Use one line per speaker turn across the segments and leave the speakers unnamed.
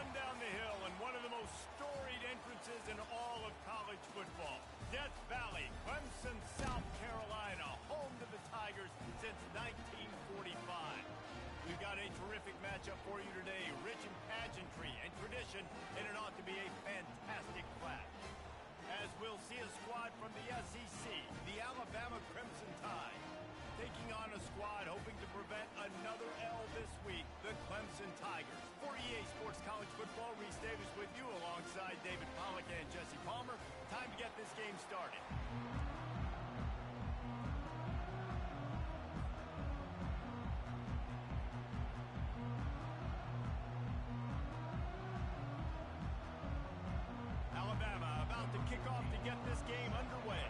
run down the hill in one of the most storied entrances in all of college football. Death Valley, Clemson, South Carolina, home to the Tigers since 1945. We've got a terrific matchup for you today, rich in pageantry and tradition, and it ought to be a fantastic clash. As we'll see a squad from the SEC, the Alabama Crimson Tide, taking on a squad hoping to prevent another L this week, the Clemson Tigers. For EA Sports College Football, Reese Davis with you alongside David Pollack and Jesse Palmer. Time to get this game started. Alabama about to kick off to get this game underway.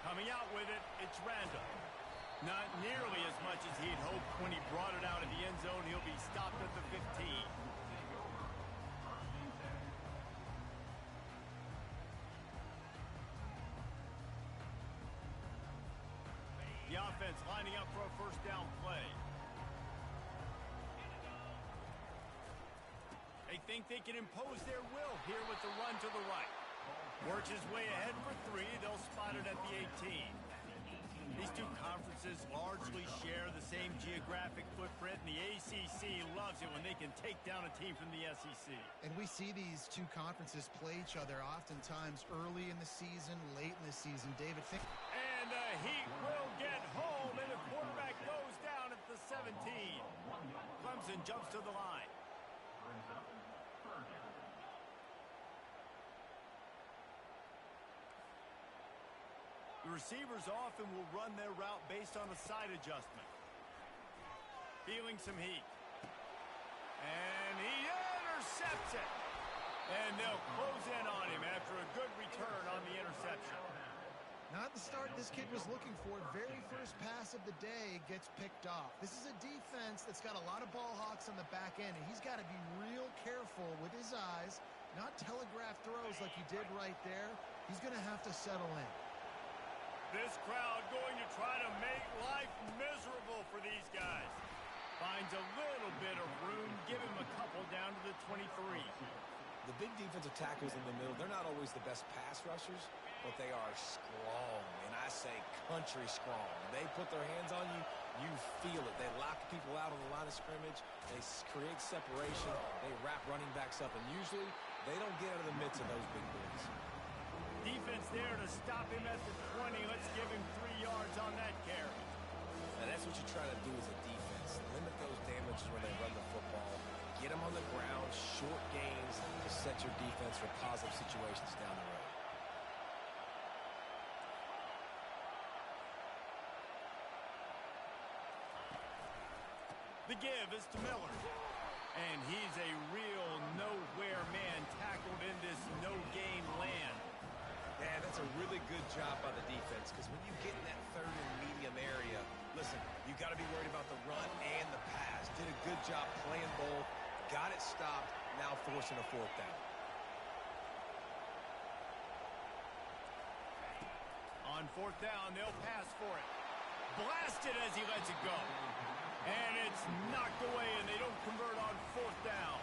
Coming out with it, it's Randall. Not nearly as much as he'd hoped when he brought it out of the end zone. He'll be stopped at the 15. The offense lining up for a first down play. They think they can impose their will here with the run to the right. Works his way ahead for 3. They'll spot it at the 18. These two conferences largely share the same geographic footprint, and the ACC loves it when they can take down a team from the SEC.
And we see these two conferences play each other oftentimes early in the season, late in the season. David,
and the Heat will get home, and the quarterback goes down at the 17. Clemson jumps to the line. The receivers often will run their route based on a side adjustment. Feeling some heat. And he intercepts it. And they'll close in on him after a good return on the interception.
Not the start this kid was looking for. Very first pass of the day gets picked off. This is a defense that's got a lot of ball hawks on the back end, and he's got to be real careful with his eyes, not telegraph throws like he did right there. He's going to have to settle in.
This crowd going to try to make life miserable for these guys. Finds a little bit of room, give him a couple down to the 23.
The big defensive tackles in the middle, they're not always the best pass rushers, but they are strong, and I say country strong. They put their hands on you, you feel it. They lock people out on the line of scrimmage. They create separation. They wrap running backs up, and usually they don't get out of the midst of those big boys.
Defense there to stop him at the 20. Let's give him 3 yards on that carry.
And that's what you try to do as a defense. Limit those damages when they run the football. Get them on the ground, short gains to set your defense for positive situations down the road.
The give is to Miller. And he's a real nowhere man tackled in this no-gain land.
Yeah, that's a really good job by the defense, because when you get in that third and medium area, listen, you got to be worried about the run and the pass. Did a good job playing both, got it stopped, now forcing a 4th down.
On 4th down, they'll pass for it. Blasted as he lets it go. And it's knocked away, and they don't convert on 4th down.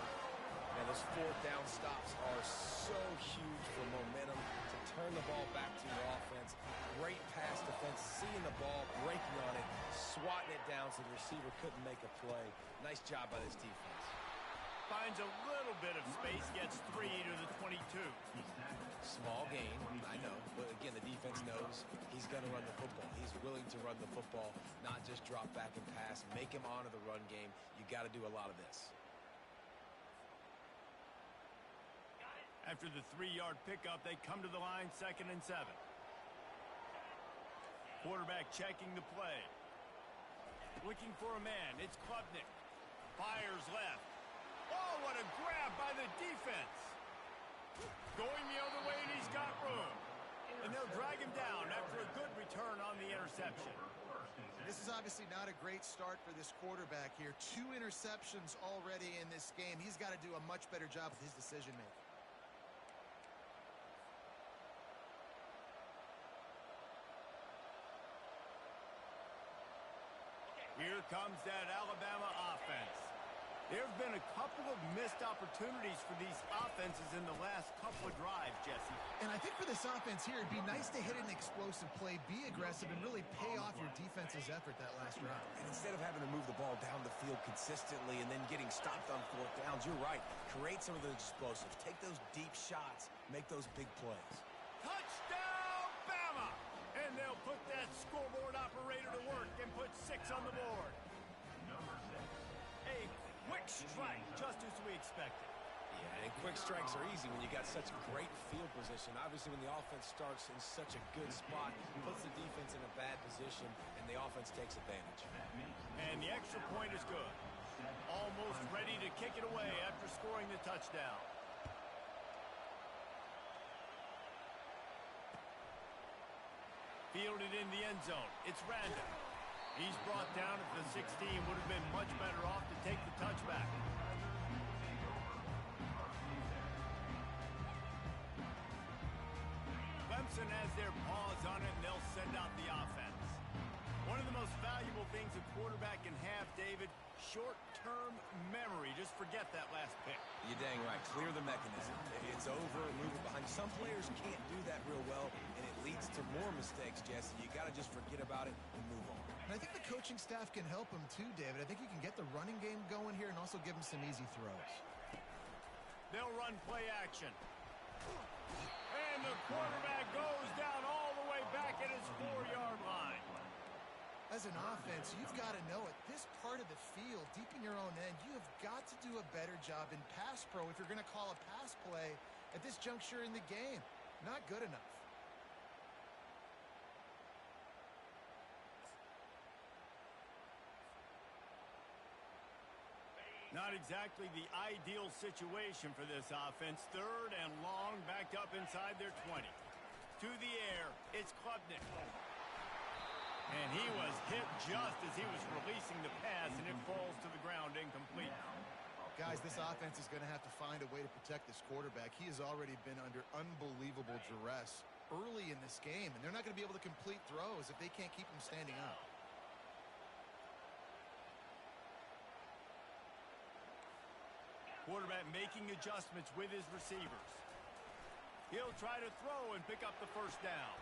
And those 4th down stops are so huge for momentum to turn the ball back to your offense. Great pass defense, seeing the ball, breaking on it, swatting it down so the receiver couldn't make a play. Nice job by this defense.
Finds a little bit of space, gets 3 to the 22.
Small gain, I know, but again, the defense knows he's going to run the football. He's willing to run the football, not just drop back and pass, make him honor the run game. You got to do a lot of this.
After the 3-yard pickup, they come to the line, 2nd and 7. Quarterback checking the play. Looking for a man. It's Klubnik. Fires left. Oh, what a grab by the defense. Going the other way, and he's got room. And they'll drag him down after a good return on the interception.
This is obviously not a great start for this quarterback here. 2 interceptions already in this game. He's got to do a much better job with his decision-making.
comes that Alabama offense. There have been a couple of missed opportunities for these offenses in the last couple of drives, Jesse.
And I think for this offense here, it'd be nice to hit an explosive play, be aggressive, and really pay off your defense's effort that last drive.
And instead of having to move the ball down the field consistently and then getting stopped on fourth downs, you're right. Create some of those explosives. Take those deep shots. Make those big plays.
Touchdown, Bama! And they'll put that scoreboard operator to work and put 6 on the board. A quick strike, just as we expected.
Yeah, and quick strikes are easy when you got such great field position. Obviously, when the offense starts in such a good spot, it puts the defense in a bad position, and the offense takes advantage.
And the extra point is good. Almost ready to kick it away after scoring the touchdown. Fielded in the end zone. It's random. He's brought down at the 16. Would have been much better off to take the touchback. Clemson has their paws on it, and they'll send out the offense. One of the most valuable things a quarterback can have, David, short-term memory. Just forget that last pick.
You're dang right. Clear the mechanism. It's over, move it behind. Some players can't do that real well, and it leads to more mistakes, Jesse. You got to just forget about it and move on.
And I think the coaching staff can help him too, David. I think you can get the running game going here and also give him some easy throws.
They'll run play action. And the quarterback goes down all the way back at his 4-yard line.
As an offense, you've got to know at this part of the field, deep in your own end, you have got to do a better job in pass pro if you're going to call a pass play at this juncture in the game. Not good enough.
Not exactly the ideal situation for this offense. 3rd and long, backed up inside their 20. To the air, it's Klubnik. And he was hit just as he was releasing the pass, and it falls to the ground incomplete.
Guys, this offense is going to have to find a way to protect this quarterback. He has already been under unbelievable duress early in this game, and they're not going to be able to complete throws if they can't keep him standing up.
Quarterback making adjustments with his receivers. He'll try to throw and pick up the first down.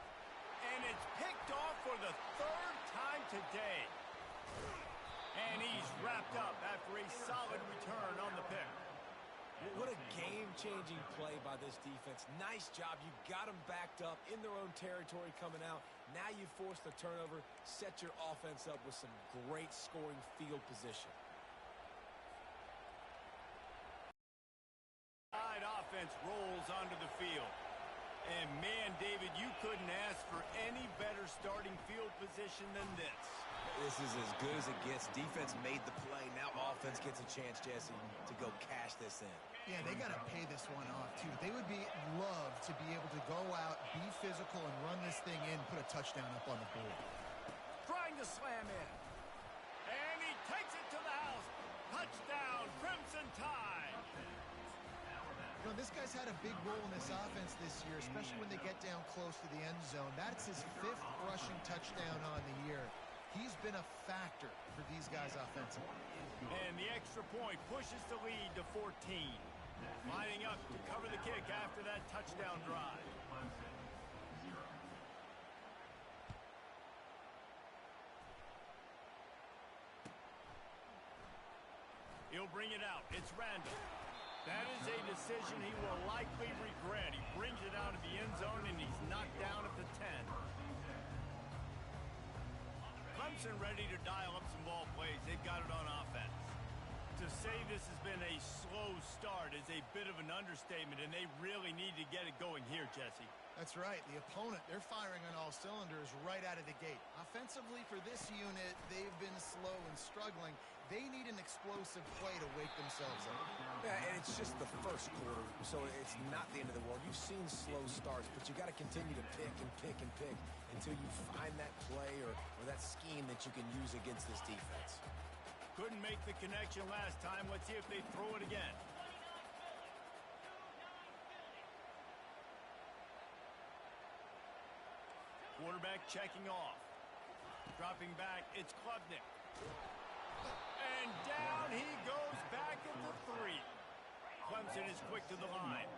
And it's picked off for the 3rd time today. And he's wrapped up after a solid return on the pick.
What a game-changing play by this defense. Nice job. You got them backed up in their own territory coming out. Now you force the turnover, set your offense up with some great scoring field position.
Offense rolls onto the field. And man, David, you couldn't ask for any better starting field position than this.
This is as good as it gets. Defense made the play. Now offense gets a chance, Jesse, to go cash this in.
Yeah, they got to pay this one off, too. They would love to be able to go out, be physical, and run this thing in, put a touchdown up on the board.
Trying to slam in. And he takes it to the house. Touchdown, Crimson Tide.
You know, this guy's had a big role in this offense this year, especially when they get down close to the end zone. That's his 5th rushing touchdown on the year. He's been a factor for these guys offensively.
And the extra point pushes the lead to 14. Lining up to cover the kick after that touchdown drive. He'll bring it out. It's random. That is a decision he will likely regret. He brings it out of the end zone, and he's knocked down at the 10. Clemson ready to dial up some ball plays. They've got it on offense. To say this has been a slow start is a bit of an understatement, and they really need to get it going here, Jesse.
That's right. The opponent, they're firing on all cylinders right out of the gate. Offensively for this unit, they've been slow and struggling. They need an explosive play to wake themselves up.
Yeah, and it's just the first quarter, so it's not the end of the world. You've seen slow starts, but you got to continue to pick and pick and pick until you find that play or that scheme that you can use against this defense.
Couldn't make the connection last time. Let's see if they throw it again. Quarterback checking off. Dropping back, it's Klubnik. And down he goes back at the 3. Clemson is quick to the line.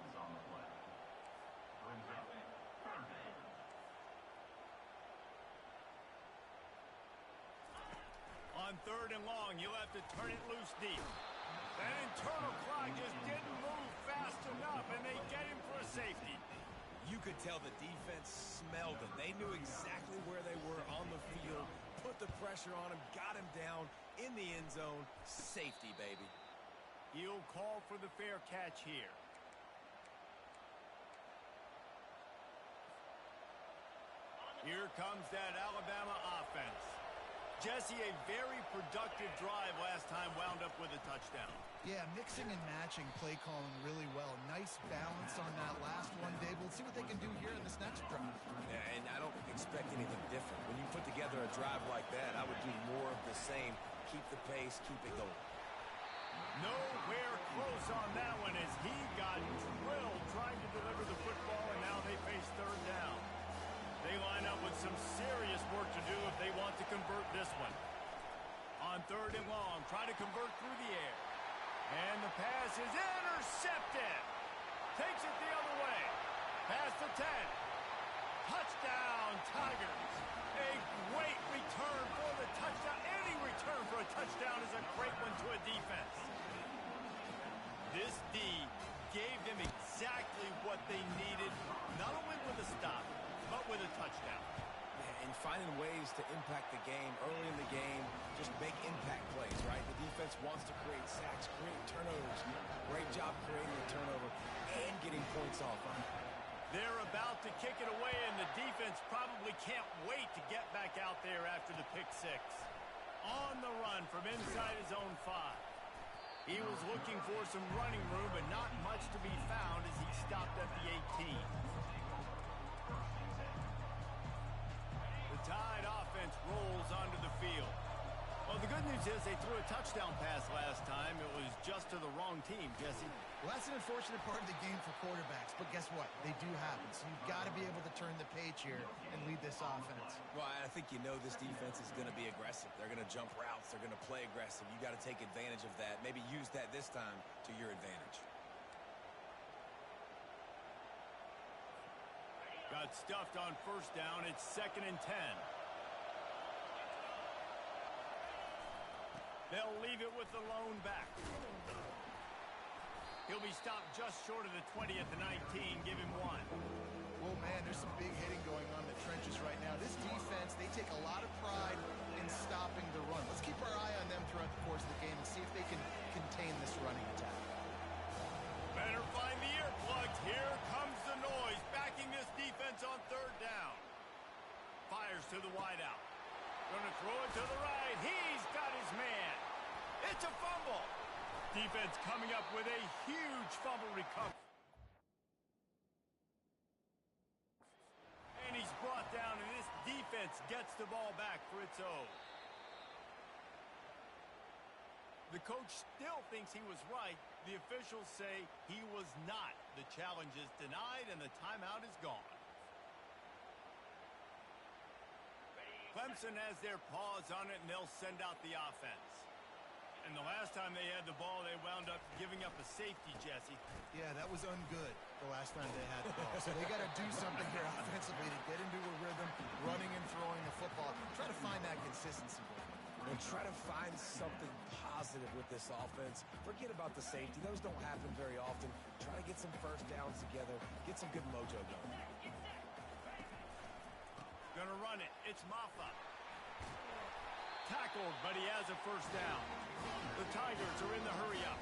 On 3rd and long, you'll have to turn it loose deep. That internal clock just didn't move fast enough, and they get him for a safety.
You could tell the defense smelled it. They knew exactly where they were on the field, put the pressure on him, got him down in the end zone. Safety, baby.
He'll call for the fair catch here. Here comes that Alabama offense. Jesse, a very productive drive last time, wound up with a touchdown.
Yeah, mixing and matching play calling really well. Nice balance on that last one, Dave. We'll see what they can do here in this next drive.
Yeah, and I don't expect anything different. When you put together a drive like that, I would do more of the same. Keep the pace, keep it going.
Nowhere close on that one as he got drilled trying to deliver the football, and now they face 3rd down. They line up with some serious work to do if they want to convert this one. On 3rd and long, trying to convert through the air. And the pass is intercepted. Takes it the other way. Past the 10. Touchdown, Tigers. A great return for the touchdown. Any return for a touchdown is a great one to a defense. This D gave them exactly what they needed, not only with a stop, but with a touchdown.
Yeah, and finding ways to impact the game early in the game, just make impact plays, right? The defense wants to create sacks, create turnovers. Great job creating the turnover and getting points off on it.
They're about to kick it away, and the defense probably can't wait to get back out there after the pick 6. On the run from inside his own 5. He was looking for some running room, but not much to be found as he stopped at the 18. The Tide offense rolls onto the field. Well, the good news is they threw a touchdown pass last time. It was just to the wrong team, Jesse.
Well, that's an unfortunate part of the game for quarterbacks, but guess what? They do happen, so you've got to be able to turn the page here and lead this offense.
Well, I think you know this defense is going to be aggressive. They're going to jump routes. They're going to play aggressive. You got to take advantage of that. Maybe use that this time to your advantage.
Got stuffed on 1st down. It's 2nd and 10. They'll leave it with the lone back. He'll be stopped just short of the 20 at the 19. Give him 1.
Well, man, there's some big hitting going on in the trenches right now. This defense, they take a lot of pride in stopping the run. Let's keep our eye on them throughout the course of the game and see if they can contain this running attack.
Better find the earplugs. Here comes the noise, backing this defense on 3rd down. Fires to the wideout. Gonna throw it to the right. He's got his man. It's a fumble. Defense coming up with a huge fumble recovery. And he's brought down, and this defense gets the ball back for its own. The coach still thinks he was right. The officials say he was not. The challenge is denied, and the timeout is gone. Clemson has their paws on it, and they'll send out the offense. And the last time they had the ball, they wound up giving up a safety, Jesse.
Yeah, that was ungood the last time they had the ball. So they got to do something here offensively to get into a rhythm, running and throwing the football. Try to find that consistency.
And try to find something positive with this offense. Forget about the safety. Those don't happen very often. Try to get some 1st downs together. Get some good mojo going.
Gonna run it. It's Maffa. Tackled, but he has a 1st down. The Tigers are in the hurry-up.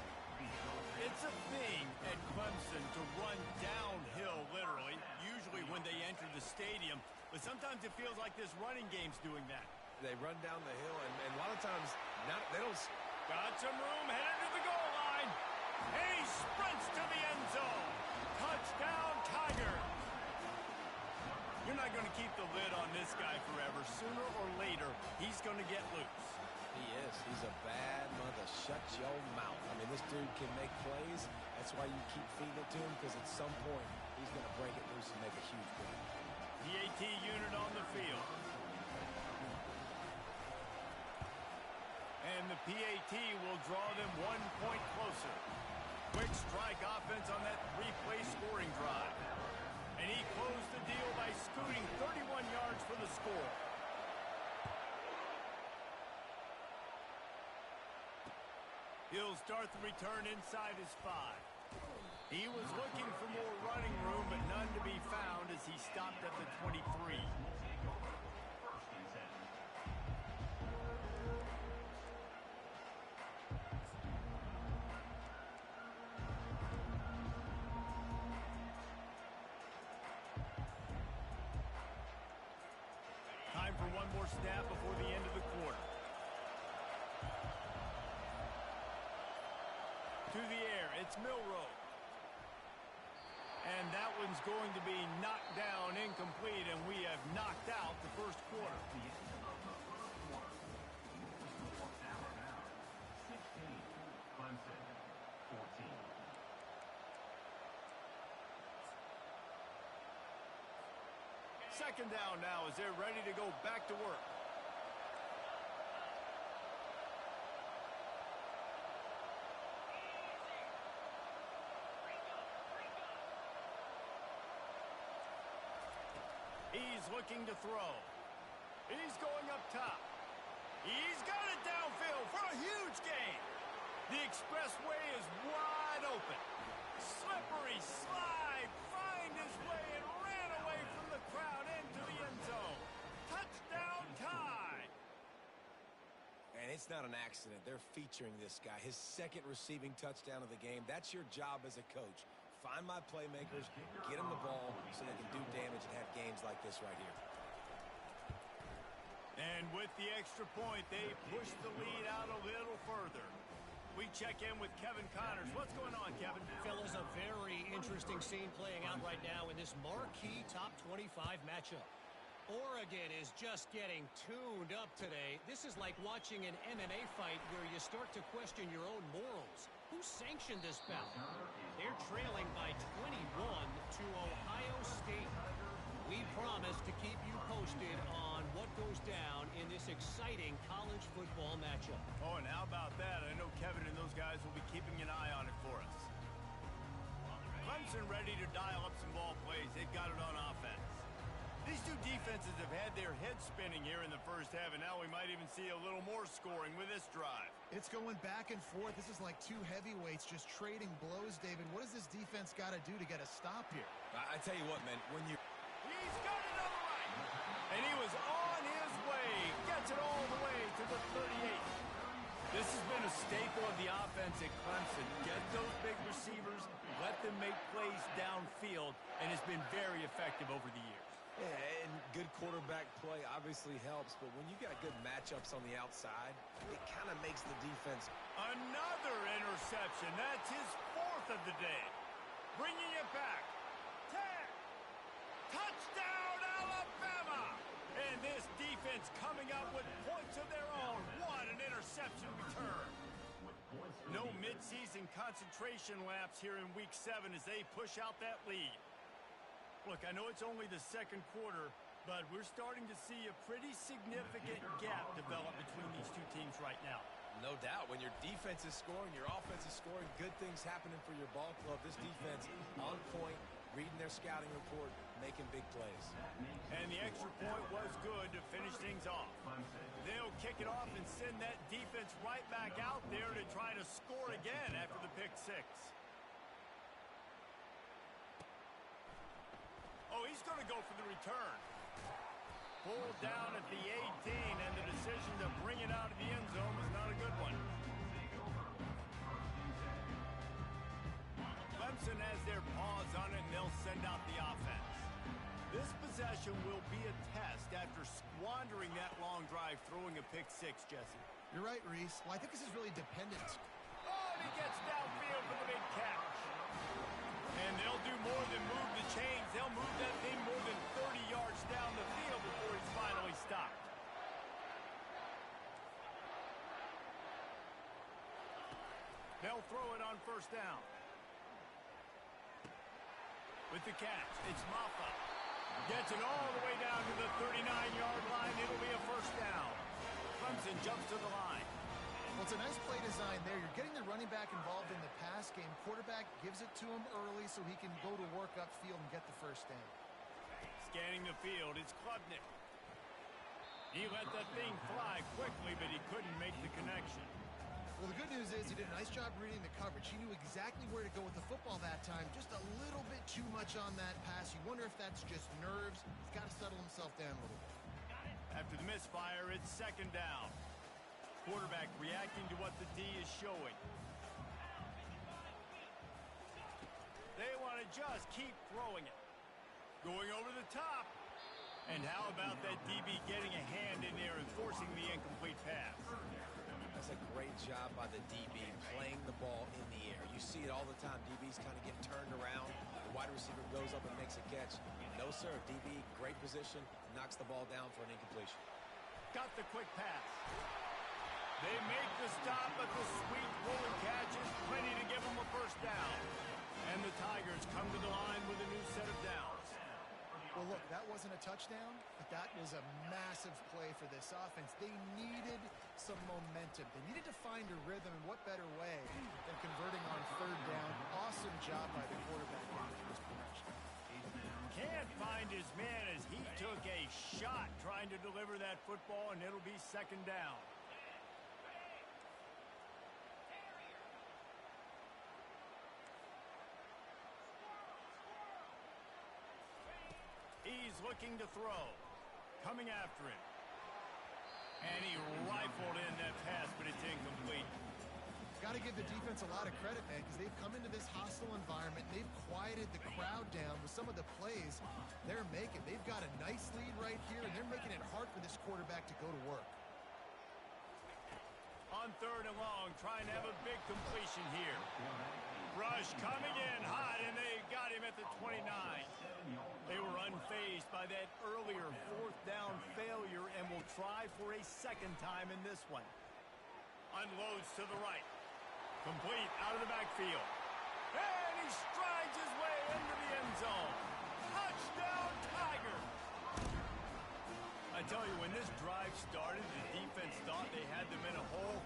It's a thing at Clemson to run downhill, literally, usually when they enter the stadium. But sometimes it feels like this running game's doing that.
They run down the hill, and a lot of times they don't.
Got some room, headed to the goal line. And he sprints to the end zone. Touchdown, Tigers. You're not going to keep the lid on this guy forever. Sooner or later, he's going to get loose.
He is. He's a bad mother. Shut your mouth. I mean, this dude can make plays. That's why you keep feeding it to him, because at some point, he's going to break it loose and make a huge play.
PAT unit on the field. And the PAT strike offense on that three-play scoring drive. And he closed the deal by scooting 31 yards for the score. He'll start the return inside his 5. He was looking for more running room, but none to be found as he stopped at the 23. Time for one more snap before the end of the quarter. To the air, it's Milroe. And that one's going to be knocked down incomplete, and we have knocked out the first quarter. Second down now as they're ready to go back to work. He's looking to throw. He's going up top. He's got it downfield for a huge gain. The expressway is wide open. Slippery slide, find his way and ran away from the crowd into the end zone. Touchdown tie.
And it's not an accident. They're featuring this guy. His second receiving touchdown of the game. That's your job as a coach. Find my playmakers, get them the ball so they can do damage and have games like this right here.
And with the extra point, they push the lead out a little further. We check in with Kevin Connors. What's going on, Kevin?
Fellas, a very interesting scene playing out right now in this marquee top 25 matchup. Oregon is just getting tuned up today. This is like watching an MMA fight where you start to question your own morals. Who sanctioned this bout? They're trailing by 21 to Ohio State. We promise to keep you posted on what goes down in this exciting college football matchup.
Oh, and how about that? I know Kevin and those guys will be keeping an eye on it for us. Clemson ready to dial up some ball plays. They've got it on offense. These two defenses have had their heads spinning here in the first half, and now we might even see a little more scoring with this drive.
It's going back and forth. This is like two heavyweights just trading blows, David. What does this defense got to do to get a stop here?
I tell you what, man, when you...
He's got it on the right. And he was on his way. Gets it all the way to the 38. This has been a staple of the offense at Clemson. Get those big receivers, let them make plays downfield, and it's been very effective over the years.
Yeah, and good quarterback play obviously helps, but when you got good matchups on the outside, it kind of makes the defense...
Another interception. That's his 4th of the day. Bringing it back. 10. Touchdown, Alabama! And this defense coming up with points of their own. What an interception return. No midseason concentration laps here in Week 7 as they push out that lead. Look, I know it's only the second quarter, but we're starting to see a pretty significant gap develop between these two teams right now.
No doubt. When your defense is scoring, your offense is scoring, good things happening for your ball club. This defense on point, reading their scouting report, making big plays.
And the extra point was good to finish things off. They'll kick it off and send that defense right back out there to try to score again after the pick 6. Oh, he's going to go for the return. Pulled down at the 18, and the decision to bring it out of the end zone was not a good one. Clemson has their paws on it, and they'll send out the offense. This possession will be a test after squandering that long drive throwing a pick 6, Jesse.
You're right, Reese. Well, I think this is really dependent.
Oh, and he gets downfield for the big catch. And they'll do more than move the chains. They'll move that thing more than 30 yards down the field before he's finally stopped. They'll throw it on first down. With the catch, it's Maffa. Gets it all the way down to the 39-yard line. It'll be a first down. Clemson jumps to the line.
Well, it's a nice play design there. You're getting the running back involved in the pass game. Quarterback gives it to him early so he can go to work upfield and get the first down.
Scanning the field, it's Klubnik. He let that thing fly quickly, but he couldn't make the connection.
Well, the good news is he did a nice job reading the coverage. He knew exactly where to go with the football that time. Just a little bit too much on that pass. You wonder if that's just nerves. He's got to settle himself down a little bit.
After the misfire, it's second down. Quarterback reacting to what the D is showing. They want to just keep throwing it. Going over the top. And how about that DB getting a hand in there and forcing the incomplete pass?
That's a great job by the DB playing the ball in the air. You see it all the time. DBs kind of get turned around. The wide receiver goes up and makes a catch. No, sir. DB, great position, knocks the ball down for an incompletion.
Got the quick pass. They make the stop, but the sweet rolling catch is plenty to give them a first down. And the Tigers come to the line with a new set of downs.
Well, look, that wasn't a touchdown, but that was a massive play for this offense. They needed some momentum. They needed to find a rhythm, and what better way than converting on third down. Awesome job by the quarterback in this production.
Can't find his man as he took a shot trying to deliver that football, and it'll be second down. He's looking to throw. Coming after him. And he rifled in that pass, but it's incomplete.
Got to give the defense a lot of credit, man, because they've come into this hostile environment. They've quieted the crowd down with some of the plays they're making. They've got a nice lead right here, and they're making it hard for this quarterback to go to work.
On third and long, trying to have a big completion here. Rush coming in hot, and they got him at the 29. They were unfazed by that earlier fourth down failure and will try for a second time in this one. Unloads to the right. Complete out of the backfield. And he strides his way into the end zone. Touchdown, Tiger! I tell you, when this drive started, the defense thought they had them in a hole.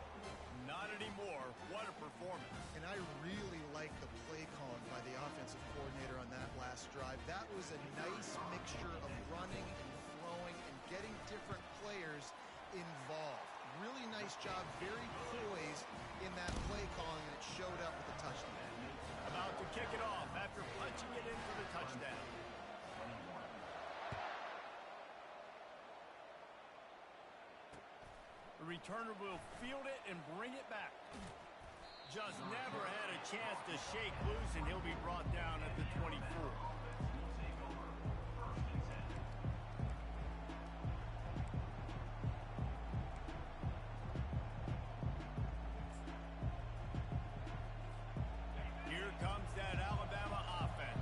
Not anymore. What a performance.
And I really like the play calling by the offensive coordinator on that last drive. That was a nice mixture of running and throwing and getting different players involved. Really nice job, very poised in that play calling, and it showed up with the touchdown.
About to kick it off after punching it in for the touchdown. The returner will field it and bring it back. Just never had a chance to shake loose, and he'll be brought down at the 24. Here comes that Alabama offense.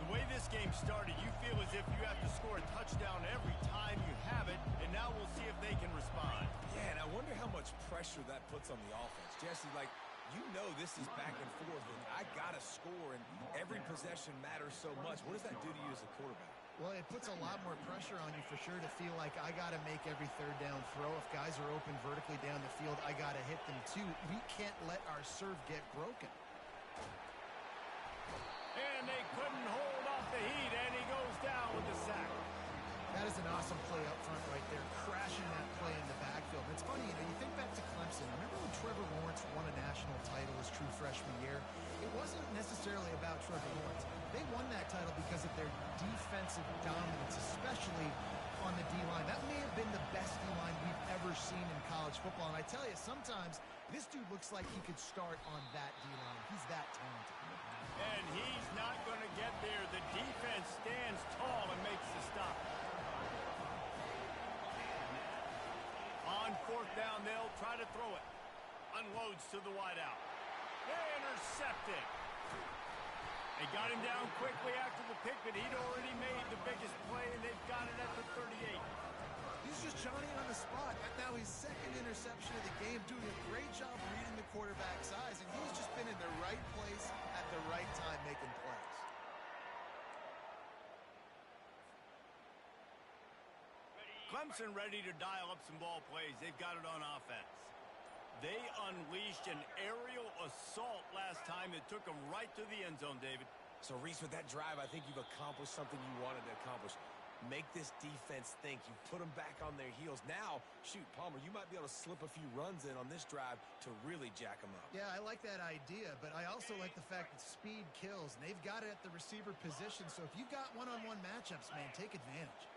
The way this game started, you feel as if you have to score a touchdown every time you have it, and now we'll see if they can respond.
Yeah, and I wonder how much pressure that puts on the offense. Jesse, like, you know this is back and forth, and I got to score, and every possession matters so much. What does that do to you as a quarterback?
Well, it puts a lot more pressure on you for sure to feel like I got to make every third down throw. If guys are open vertically down the field, I got to hit them too. We can't let our serve get broken.
And they couldn't hold off the heat, and he goes down with the sack.
That is an awesome play up front right there, crashing that play in the backfield. It's funny, you think back to Clemson. Remember when Trevor Lawrence won a national title his true freshman year? It wasn't necessarily about Trevor Lawrence. They won that title because of their defensive dominance, especially on the D-line. That may have been the best D-line we've ever seen in college football. And I tell you, sometimes this dude looks like he could start on that D-line. He's that talented.
And he's not going to get there. The defense stands tall and makes the stop. On fourth down, they'll try to throw it. Unloads to the wideout. They intercept it. They got him down quickly after the pick, but he'd already made the biggest play, and they've got it at the 38.
He's just Johnny on the spot. Now his second interception of the game, doing a great job reading the quarterback's eyes, and he's just been in the right place at the right time making plays. Clemson
ready to dial up some ball plays. They've got it on offense. They unleashed an aerial assault last time that took them right to the end zone, David.
So, Reese, with that drive, I think you've accomplished something you wanted to accomplish. Make this defense think. You put them back on their heels. Now, shoot, Palmer, you might be able to slip a few runs in on this drive to really jack them up.
Yeah, I like that idea, but I also like the fact that speed kills, and they've got it at the receiver position. So if you've got one-on-one matchups, man, take advantage.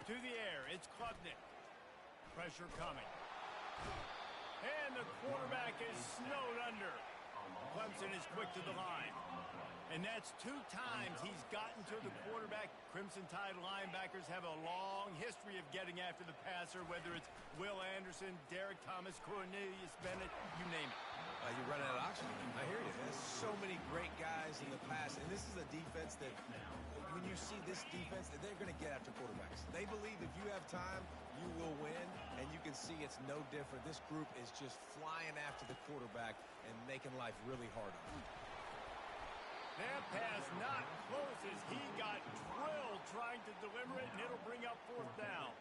To the air, it's Klubnik. Pressure coming. And the quarterback is snowed under. Clemson is quick to the line. And that's 2 times he's gotten to the quarterback. Crimson Tide linebackers have a long history of getting after the passer, whether it's Will Anderson, Derek Thomas, Cornelius Bennett, you name it.
You're running out of oxygen. I hear you. There's so many great guys in the past, and this is a defense that, when you see this defense, they're going to get after quarterbacks. They believe if you have time, you will win, and you can see it's no different. This group is just flying after the quarterback and making life really hard on him.
That pass not close as he got drilled trying to deliver it, and it'll bring up 4th down.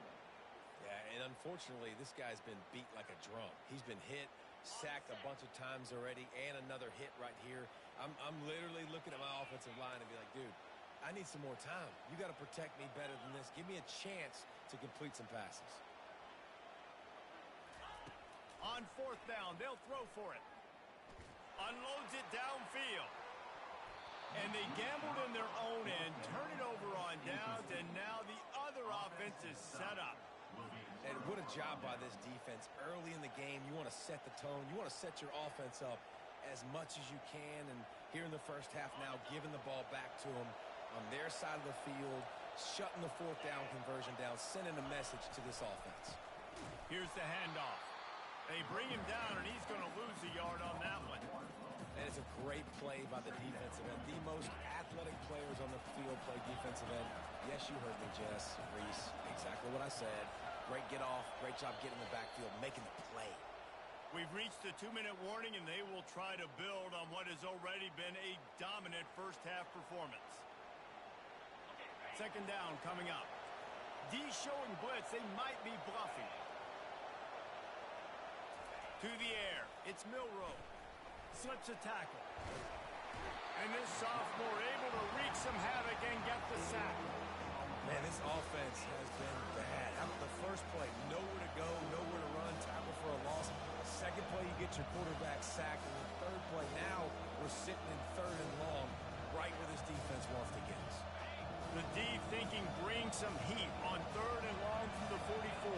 Yeah, and unfortunately, this guy's been beat like a drum. He's been hit, sacked a bunch of times already, and another hit right here. I'm literally looking at my offensive line and be like, dude, I need some more time. You got to protect me better than this. Give me a chance to complete some passes.
On 4th down, they'll throw for it. Unloads it downfield. And they gambled in their own end, turn it over on downs, and now the other offense is set up.
And what a job by this defense. Early in the game, you want to set the tone. You want to set your offense up as much as you can. And here in the first half now, giving the ball back to them on their side of the field, shutting the 4th down conversion down, sending a message to this offense.
Here's the handoff. They bring him down, and he's going to lose a yard on that one.
And it's a great play by the defensive end. The most athletic players on the field play defensive end. Yes, you heard me, Jess, Reese. Exactly what I said. Great get off. Great job getting in the backfield, making the play.
We've reached the 2-minute warning, and they will try to build on what has already been a dominant first-half performance. 2nd down coming up. D showing blitz. They might be bluffing. To the air. It's Milroe. Slips a tackle. And this sophomore able to wreak some havoc and get the sack.
Man, this offense has been bad. How about the first play? Nowhere to go, nowhere to run, tackle for a loss. The second play, you get your quarterback sacked. And the third play, now we're sitting in 3rd and long, right where this defense wants to get us.
The D thinking bring some heat on 3rd and long from the 44.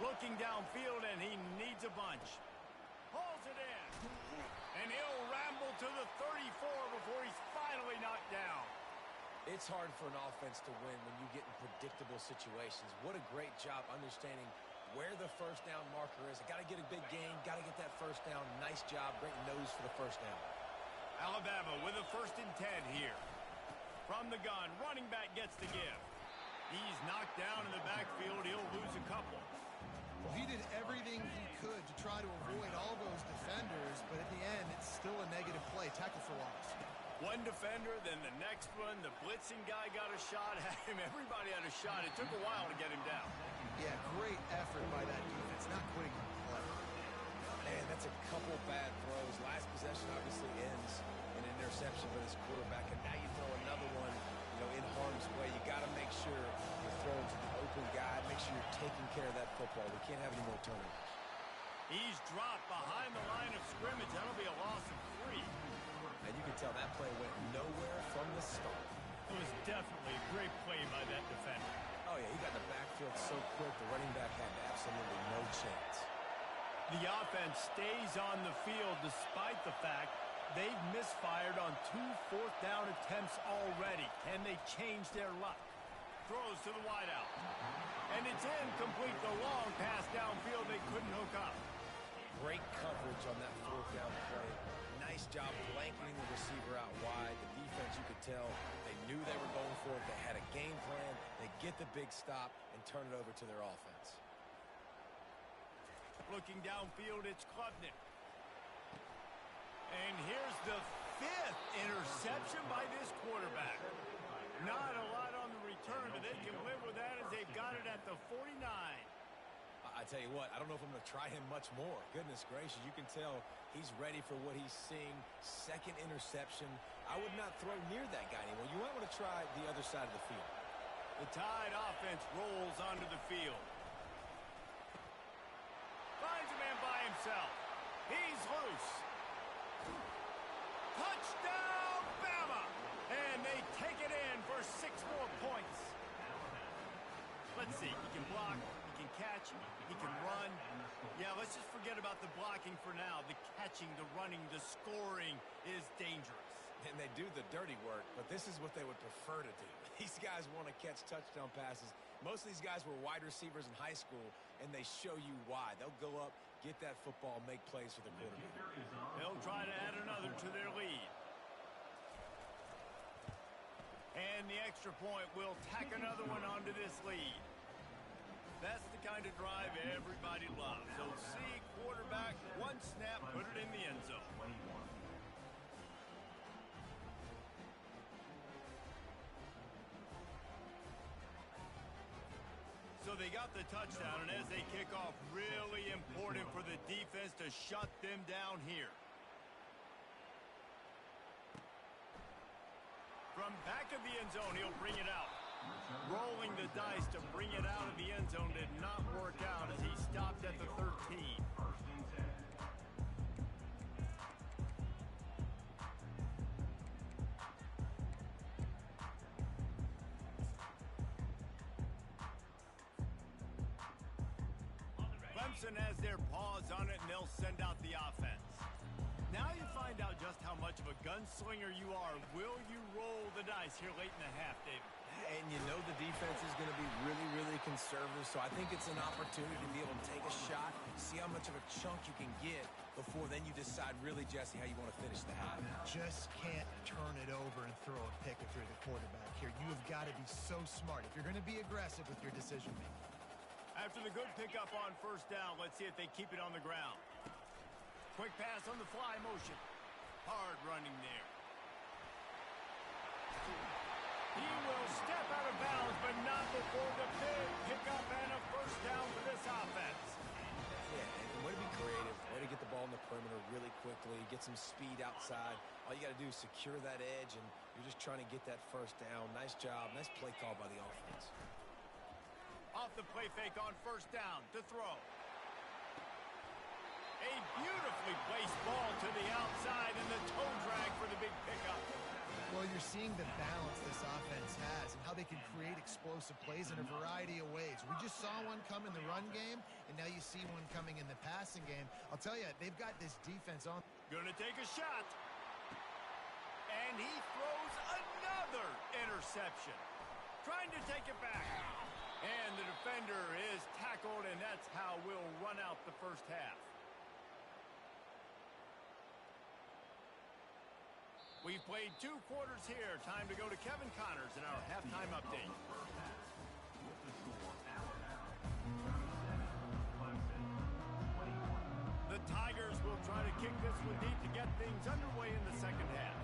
Looking downfield, and he needs a bunch. Hauls it in. And he'll ramble to the 34 before he's finally knocked down.
It's hard for an offense to win when you get in predictable situations. What a great job understanding where the 1st down marker is. I got to get a big gain, got to get that 1st down. Nice job, great nose for the 1st down.
Alabama with a 1st and 10 here. From the gun, running back gets the give. He's knocked down in the backfield. He'll lose a couple.
Well, he did everything he could to try to avoid all those defenders, but at the end, it's still a negative play. Tackle for loss.
One defender, then the next one. The blitzing guy got a shot at him. Everybody had a shot. It took a while to get him down.
Yeah, great effort by that defense, not quitting on the play.
Man, that's a couple bad throws. Last possession obviously ends in an interception for this quarterback, and now you throw another one, in harm's way. You got to make sure you're throwing to the open guy. Make sure you're taking care of that football. We can't have any more turnovers.
He's dropped behind the line of scrimmage. That'll be a loss of 3.
And you can tell that play went nowhere from the start.
It was definitely a great play by that defender.
Oh, yeah, he got in the backfield so quick, the running back had absolutely no chance.
The offense stays on the field despite the fact they've misfired on 2 4th down attempts already. Can they change their luck? Throws to the wideout. And it's incomplete. The long pass downfield they couldn't hook up.
Great coverage on that 4th down play. Nice job blanketing the receiver out wide. The defense, you could tell, they knew they were going for it. They had a game plan. They get the big stop and turn it over to their offense.
Looking downfield, it's Klubnik. And here's the 5th interception by this quarterback. Not a lot on the return, but they can live with that as they've got it at the 49.
I tell you what, I don't know if I'm going to try him much more. Goodness gracious, you can tell he's ready for what he's seeing. 2nd interception. I would not throw near that guy anymore. You might want to try the other side of the field.
The Tide offense rolls onto the field. Finds a man by himself. He's loose. Touchdown, Bama! And they take it in for 6 more points. Let's see. He can block. He can catch. He can run. Yeah, let's just forget about the blocking for now. The catching, the running, the scoring is dangerous.
And they do the dirty work, but this is what they would prefer to do. These guys want to catch touchdown passes. Most of these guys were wide receivers in high school, and they show you why. They'll go up, get that football, make plays for the quarterback.
They'll try to add another to their lead. And the extra point will tack another one onto this lead. That's the kind of drive everybody loves. So see quarterback, 1 snap, put it in the end zone. So they got the touchdown, and as they kick off, really important for the defense to shut them down here. From back of the end zone, he'll bring it out. Rolling the dice to bring it out of the end zone did not work out as he stopped at the 13. Clemson has their paws on it, and they'll send out the offense. Now you find out just how much of a gunslinger you are. Will you roll the dice here late in the half, David?
And you know the defense is going to be really, really conservative, so I think it's an opportunity to be able to take a shot, see how much of a chunk you can get before then you decide really, Jesse, how you want to finish the half.
Just can't turn it over and throw a pick if you're the quarterback here. You have got to be so smart if you're going to be aggressive with your decision-making.
After the good pickup on 1st down, let's see if they keep it on the ground. Quick pass on the fly motion. Hard running there. He will step out of bounds, but not before the big pickup and a 1st down for this offense.
Yeah, and way to be creative, way to get the ball in the perimeter really quickly, get some speed outside. All you got to do is secure that edge, and you're just trying to get that 1st down. Nice job, nice play call by the offense.
Off the play fake on 1st down to throw. A beautifully placed ball to the outside and the toe drag for the big pickup.
Well, you're seeing the balance this offense has and how they can create explosive plays in a variety of ways. We just saw one come in the run game, and now you see one coming in the passing game. I'll tell you, they've got this defense on.
Gonna take a shot. And he throws another interception. Trying to take it back. And the defender is tackled, and that's how we'll run out the 1st half. We've played 2 quarters here. Time to go to Kevin Connors in our halftime update. The Tigers will try to kick this one deep to get things underway in the 2nd half.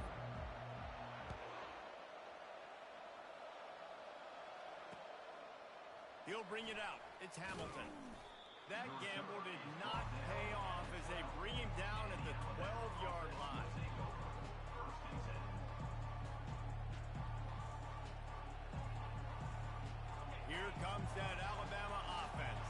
He'll bring it out. It's Hamilton. That gamble did not pay off as they bring him down at the 12-yard line. Here comes that Alabama offense.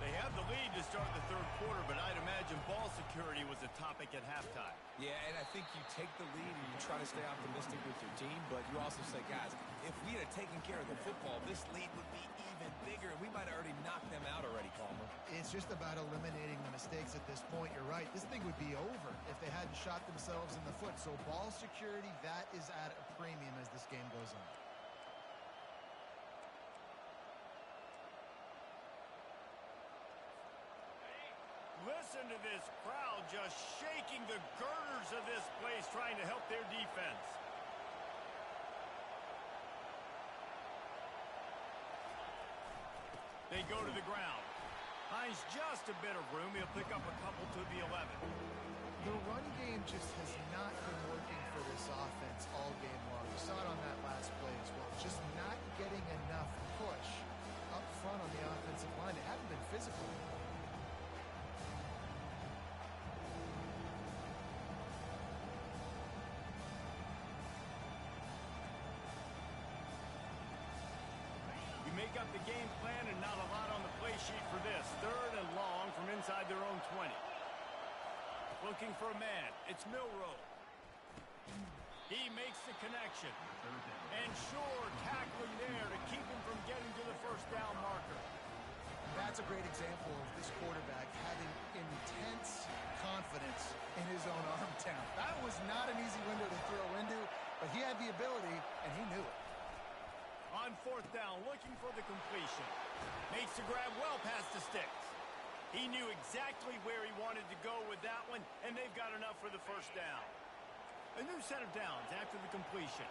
They have the lead to start the 3rd quarter, but I'd imagine ball security was a topic at halftime.
Yeah, and I think you take the lead and you try to stay optimistic with your team, but you also say, guys, if we had taken care of the football, this lead would be even bigger, and we might have already knocked them out already, Palmer.
It's just about eliminating the mistakes at this point. You're right. This thing would be over if they hadn't shot themselves in the foot. So ball security, that is at a premium as this game goes on.
Listen to this crowd just shaking the girders of this place, trying to help their defense. They go to the ground. Finds just a bit of room. He'll pick up a couple to the 11.
The run game just has not been working for this offense all game long. You saw it on that last play as well. Just not getting enough push up front on the offensive line. They haven't been physical.
You make up the game plan and not a lot on the play sheet for this. 3rd and long from inside their own 20. Looking for a man. It's Milroe. He makes the connection. And sure, tackling there to keep him from getting to the first down marker.
That's a great example of this quarterback having intense confidence in his own arm talent. That was not an easy window to throw into, but he had the ability, and he knew it.
On 4th down, looking for the completion. Makes the grab well past the sticks. He knew exactly where he wanted to go with that one, and they've got enough for the first down. A new set of downs after the completion.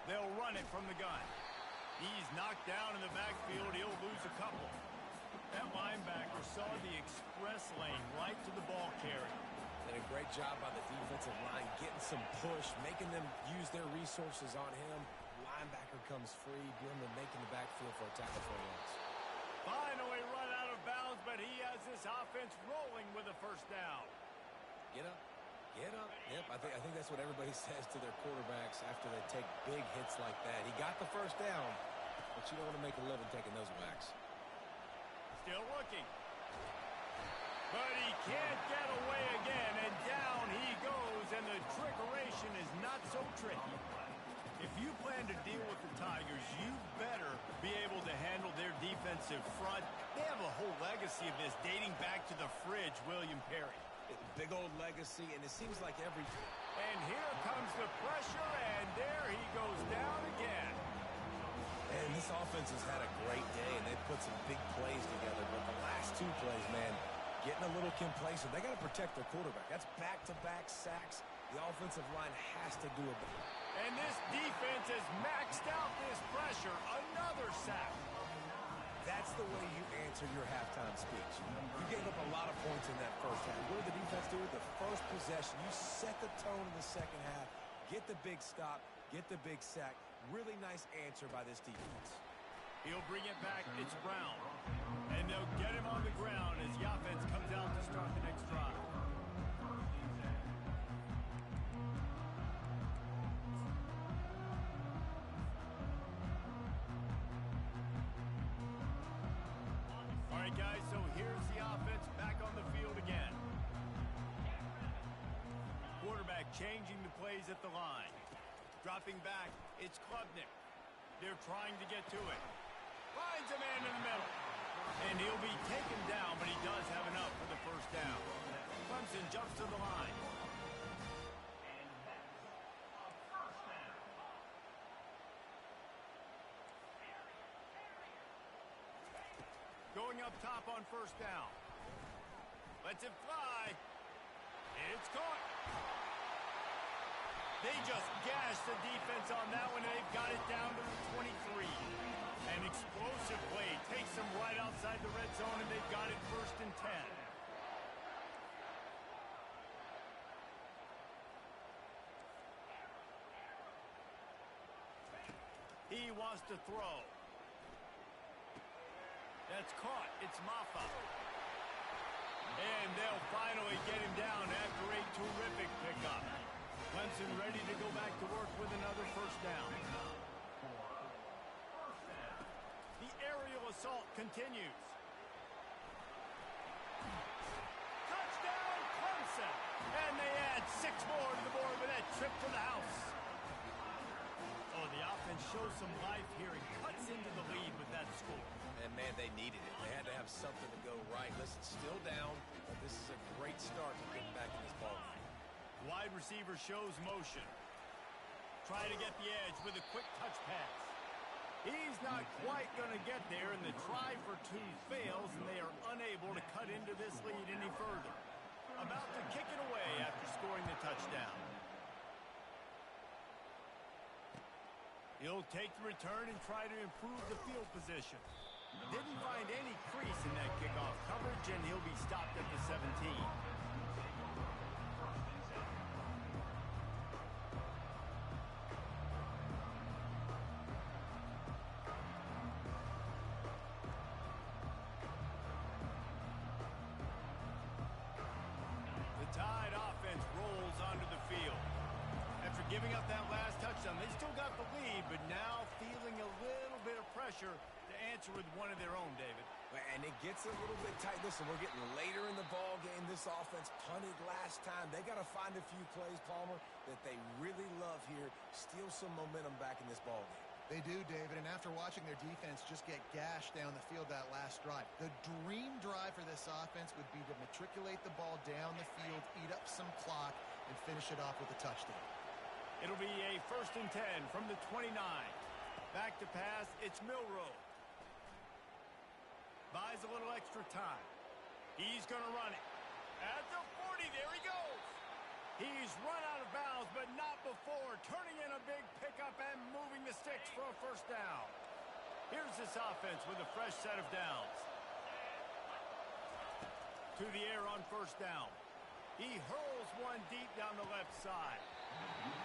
They'll run it from the gun. He's knocked down in the backfield. He'll lose a couple. That linebacker saw the express lane right to the ball carrier.
Did a great job by the defensive line, getting some push, making them use their resources on him. Linebacker comes free, giving them making the backfield for a tackle for a loss.
Finally run out of bounds, but he has this offense rolling with a first down.
Get up. Get up. Yep, I think that's what everybody says to their quarterbacks after they take big hits like that. He got the first down, but you don't want to make a living taking those whacks.
Still looking. But he can't get away again, and down he goes, and the trickeration is not so tricky. If you plan to deal with the Tigers, you better be able to handle their defensive front. They have a whole legacy of this dating back to the fridge, William Perry.
Big old legacy, and it seems like every...
And here comes the pressure, and there he goes down again.
And this offense has had a great day, and they've put some big plays together, but the last 2 plays, man, getting a little complacent. They got to protect their quarterback. That's back-to-back sacks. The offensive line has to do a better.
And this defense has maxed out this pressure. Another sack.
That's the way you answer your halftime speech. You gave up a lot of points in that first half. What did the defense do? The first possession, you set the tone in the second half, get the big stop, get the big sack. Really nice answer by this defense.
He'll bring it back. It's Brown. And they'll get him on the ground as the offense comes out to start the next drive. All right, guys, so here's the offense back on the field again. Quarterback changing the plays at the line. Dropping back, it's Klubnik. They're trying to get to it. Finds a man in the middle. And he'll be taken down, but he does have enough for the first down. Clemson jumps to the line. Going up top on first down. Lets it fly. It's caught. They just gashed the defense on that one, and they've got it down to the 23. An explosive play takes them right outside the red zone, and they've got it 1st and 10. He wants to throw. That's caught. It's Maffa. And they'll finally get him down after a terrific pickup. Clemson ready to go back to work with another first down. The aerial assault continues. Touchdown, Clemson! And they add 6 more to the board with that trip to the house. Oh, the offense shows some life here and cuts into the lead with that score.
And, man, they needed it. They had to have something to go right. Listen, still down, but this is a great start to getting back in this ball game.
Wide receiver shows motion. Try to get the edge with a quick touch pass. He's not quite going to get there, and the try for 2 fails, and they are unable to cut into this lead any further. About to kick it away after scoring the touchdown. He'll take the return and try to improve the field position. Didn't find any crease in that kickoff coverage, and he'll be stopped at the 17. The Tide offense rolls onto the field. After giving up that last touchdown, they still got the lead, but now feeling a little bit of pressure to answer with one of their own, David.
And it gets a little bit tight. Listen, we're getting later in the ball game. This offense punted last time. They got to find a few plays, Palmer, that they really love here. Steal some momentum back in this ball game.
They do, David, and after watching their defense just get gashed down the field that last drive, the dream drive for this offense would be to matriculate the ball down the field, eat up some clock, and finish it off with a touchdown.
It'll be a 1st and 10 from the 29. Back to pass, it's Milroe. Buys a little extra time. He's going to run it. At the 40, there he goes. He's run out of bounds, but not before turning in a big pickup and moving the sticks for a 1st down. Here's this offense with a fresh set of downs. To the air on 1st down. He hurls one deep down the left side.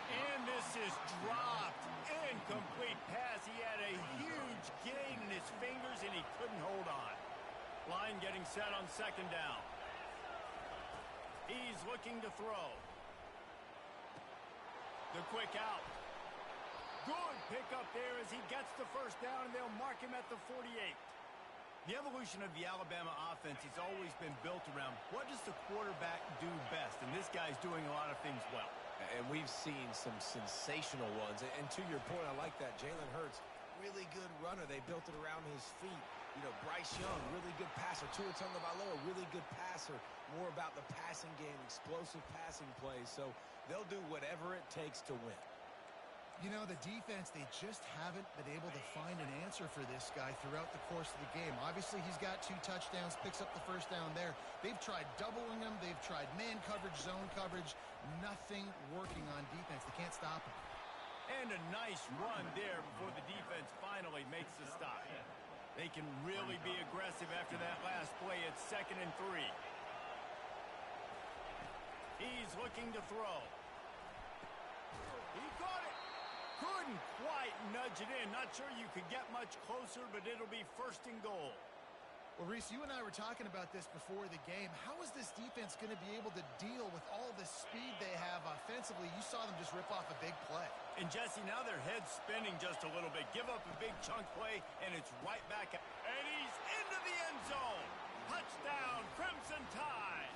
And this is dropped. Incomplete pass. He had a huge gain in his fingers, and he couldn't hold on. Line getting set on 2nd down. He's looking to throw. The quick out. Good pickup there as he gets the 1st down, and they'll mark him at the 48. The evolution of the Alabama offense has always been built around what does the quarterback do best, and this guy's doing a lot of things well.
And we've seen some sensational ones. And to your point, I like that. Jalen Hurts, really good runner. They built it around his feet. You know, Bryce Young, really good passer. Tua Tagovailoa, really good passer. More about the passing game, explosive passing plays. So they'll do whatever it takes to win.
You know, the defense, they just haven't been able to find an answer for this guy throughout the course of the game. Obviously, he's got 2 touchdowns, picks up the 1st down there. They've tried doubling him. They've tried man coverage, zone coverage. Nothing working on defense. They can't stop him.
And a nice run there before the defense finally makes the stop. They can really be aggressive after that last play. It's 2nd and 3. He's looking to throw. He caught it. Couldn't quite nudge it in. Not sure you could get much closer, but it'll be 1st and goal.
Well, Reese, you and I were talking about this before the game. How is this defense going to be able to deal with all the speed they have offensively? You saw them just rip off a big play.
And, Jesse, now their head's spinning just a little bit. Give up a big chunk play, and it's right back. And he's into the end zone. Touchdown, Crimson Tide.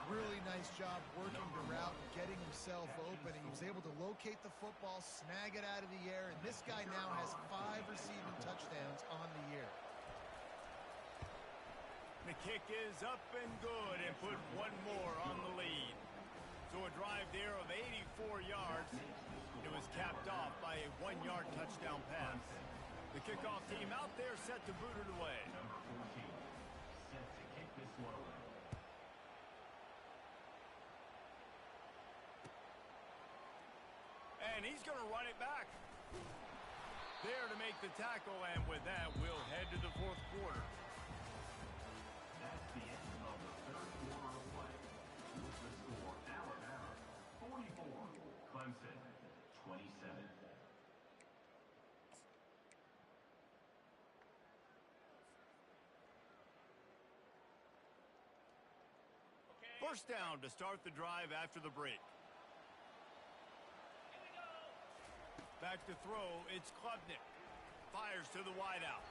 Really nice job working the route and getting himself open. And he was able to locate the football, snag it out of the air, and this guy now has 5 receiving touchdowns on the year.
The kick is up and good and put one more on the lead. So a drive there of 84 yards. It was capped off by a 1-yard touchdown pass. The kickoff team out there set to boot it away.
Number 14, set to kick this one away.
And he's going to run it back. There to make the tackle, and with that, we'll head to the 4th quarter.
That's the end of the 3rd quarter of play. With the score, Alabama 44, Clemson 27.
First down to start the drive after the break. Back to throw, it's Klubnik. Fires to the wideout.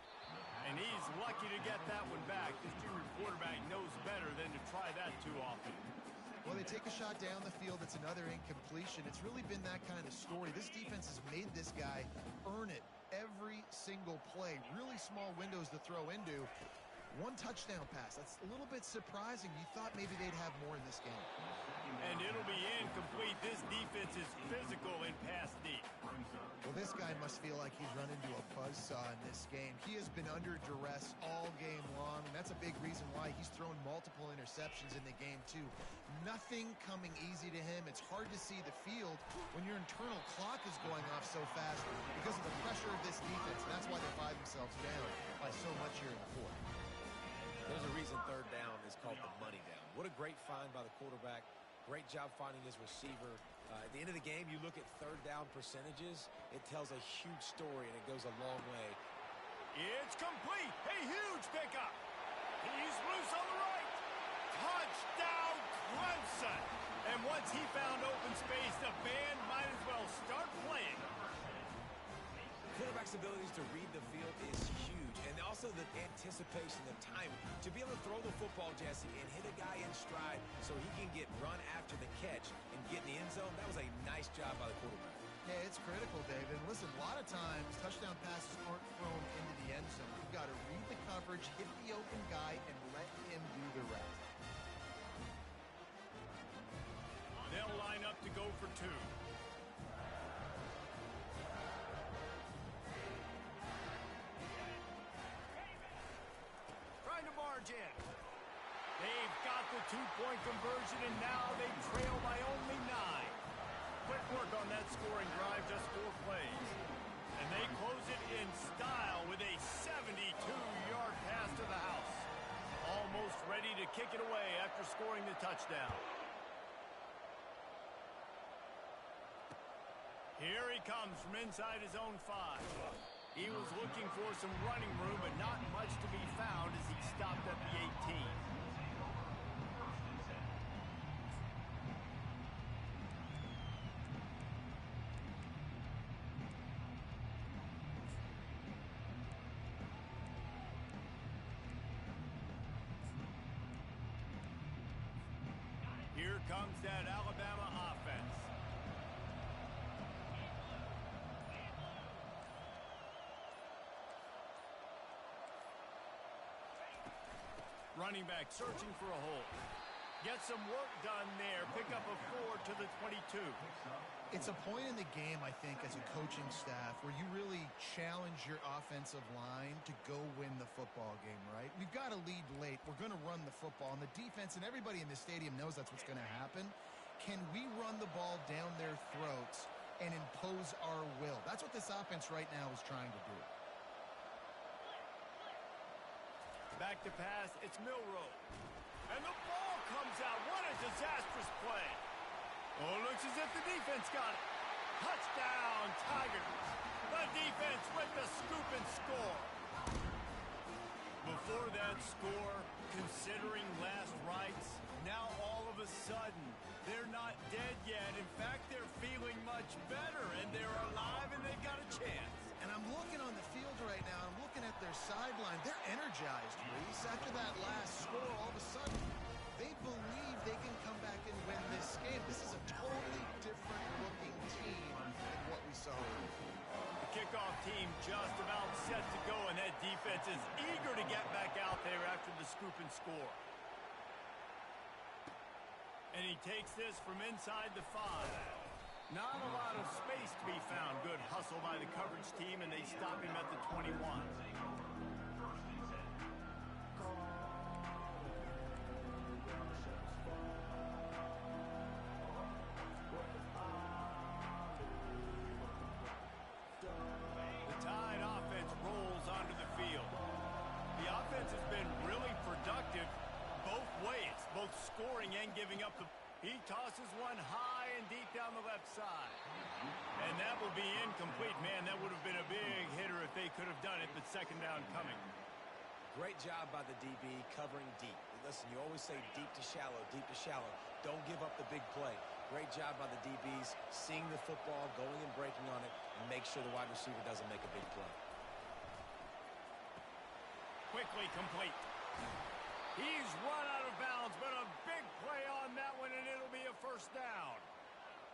And he's lucky to get that one back. This junior quarterback knows better than to try that too often.
Well, they take a shot down the field. It's another incompletion. It's really been that kind of story. This defense has made this guy earn it every single play. Really small windows to throw into. One touchdown pass. That's a little bit surprising. You thought maybe they'd have more in this game.
And it'll be incomplete. This defense is physical in pass deep.
Well, this guy must feel like he's run into a buzzsaw in this game. He has been under duress all game long, and that's a big reason why he's thrown multiple interceptions in the game, too. Nothing coming easy to him. It's hard to see the field when your internal clock is going off so fast because of the pressure of this defense. And that's why they find themselves down by so much here in the fourth.
There's a reason third down is called the money down. What a great find by the quarterback. Great job finding his receiver. At the end of the game, you look at third down percentages. It tells a huge story, and it goes a long way.
It's complete. A huge pickup. He's loose on the right. Touchdown, Clemson. And once he found open space, the band might as well start playing.
Quarterback's abilities to read the field is huge, and also the anticipation, the time to be able to throw the football, Jesse, and hit a guy in stride so he can get run after the catch and get in the end zone. That was a nice job by the quarterback.
Yeah, it's critical, David. Listen, a lot of times touchdown passes aren't thrown into the end zone. You've got to read the coverage, hit the open guy, and let him do the rest.
They'll line up to go for two. Trying to barge in. They've got the two-point conversion, and now they trail by only 9. Quick work on that scoring drive, just 4 plays. And they close it in style with a 72-yard pass to the house. Almost ready to kick it away after scoring the touchdown. Here he comes from inside his own 5. He was looking for some running room, but not much to be found as he stopped at the 18. Here comes that Alabama offense. Running back searching for a hole. Get some work done there. Pick up a 4 to the 22.
It's a point in the game, I think, as a coaching staff where you really challenge your offensive line to go win the football game, right? We've got to lead late. We're going to run the football. And the defense and everybody in the stadium knows that's what's going to happen. Can we run the ball down their throats and impose our will? That's what this offense right now is trying to do.
Back to pass, it's Milroe. And the ball comes out. What a disastrous play. Oh, looks as if the defense got it. Touchdown, Tigers. The defense with the scoop and score. Before that score, considering last rites, now all of a sudden, they're not dead yet. In fact, they're feeling much better, and they're alive, and they've got a chance.
And I'm looking on the field right now. I'm looking at their sideline. They're energized, Reese. After that last score, all of a sudden, they believe they can come back and win this game. This is a totally different looking team than what we saw.
The kickoff team just about set to go, and that defense is eager to get back out there after the scoop and score. And he takes this from inside the 5. Not a lot of space to be found. Good hustle by the coverage team, and they stop him at the 21. The Tide offense rolls onto the field. The offense has been really productive both ways, both scoring and giving up the... He tosses one high and deep down the left side. And that will be incomplete. Man, that would have been a big hitter if they could have done it, but second down coming.
Great job by the DB covering deep. Listen, you always say deep to shallow, deep to shallow. Don't give up the big play. Great job by the DBs, seeing the football, going and breaking on it, and make sure the wide receiver doesn't make a big play.
Quickly complete. He's run out of bounds, but a big play on that one, and it'll be a first down.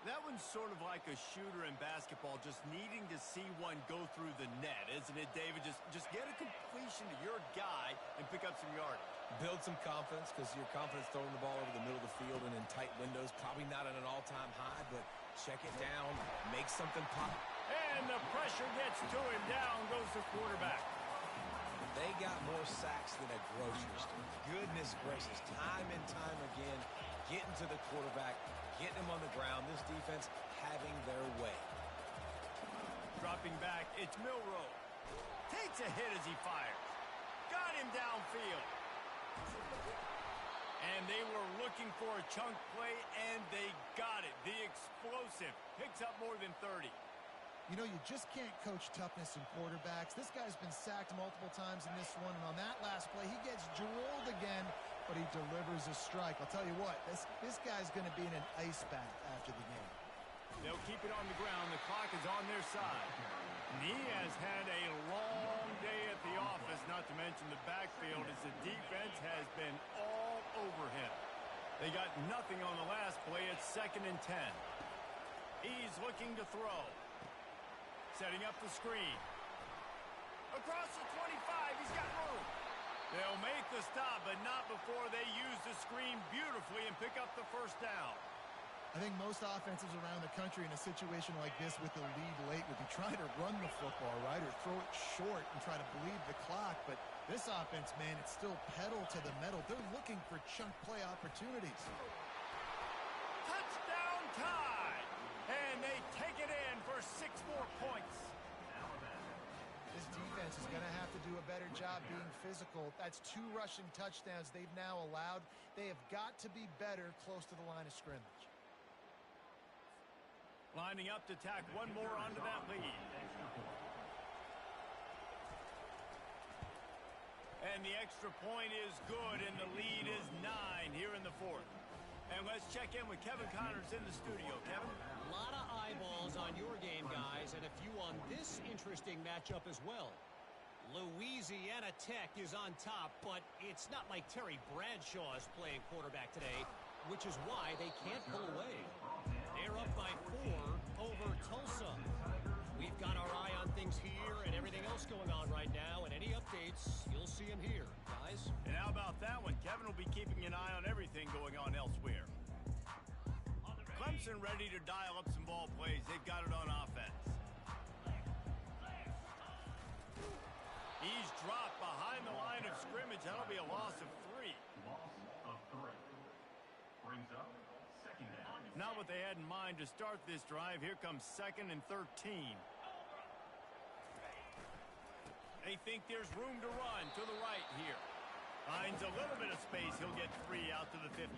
That one's sort of like a shooter in basketball, just needing to see one go through the net, isn't it, David? Just get a completion to your guy and pick up some yardage.
Build some confidence, because your confidence throwing the ball over the middle of the field and in tight windows, probably not at an all-time high, but check it down, make something pop.
And the pressure gets to him. Down goes the quarterback.
They got more sacks than a grocery store. Goodness gracious, time and time again, getting to the quarterback, getting him on the ground. This defense having their way.
Dropping back, it's Milroe. Takes a hit as he fires. Got him downfield. And they were looking for a chunk play, and they got it. The explosive picks up more than 30.
You know, you just can't coach toughness in quarterbacks. This guy's been sacked multiple times in this one, and on that last play, he gets drilled again, but he delivers a strike. I'll tell you what, this guy's going to be in an ice bath after the game.
They'll keep it on the ground. The clock is on their side. Ncaa has had a long day at the office, not to mention the backfield, as the defense has been all over him. They got nothing on the last play. It's 2nd and 10. He's looking to throw. Setting up the screen. Across the 25, he's got room. They'll make the stop, but not before they use the screen beautifully and pick up the first down.
I think most offenses around the country in a situation like this with the lead late would be trying to run the football, right, or throw it short and try to bleed the clock. But this offense, man, it's still pedal to the metal. They're looking for chunk play opportunities.
Touchdown tie! And they take it in for 6 more points.
This defense is going to have to do a better job being physical. That's 2 rushing touchdowns they've now allowed. They have got to be better close to the line of scrimmage.
Lining up to tack one more onto that lead. And the extra point is good, and the lead is 9 here in the 4th. And let's check in with Kevin Connors in the studio. Kevin?
A lot of eyeballs on your game, guys, and a few on this interesting matchup as well. Louisiana Tech is on top, but it's not like Terry Bradshaw is playing quarterback today, which is why they can't pull away. They're up by 4 over Tulsa. We've got our eye on things here and everything else going on right now, and any updates, you'll see them here, guys.
And how about that one? Kevin will be keeping an eye on everything going on elsewhere. Clemson ready to dial up some ball plays. They've got it on offense. He's dropped behind the line of scrimmage. That'll be a loss of 3.
Loss of 3. Brings up 2nd down.
Not what they had in mind to start this drive. Here comes 2nd and 13. They think there's room to run to the right here. Finds a little bit of space. He'll get 3 out to the 15.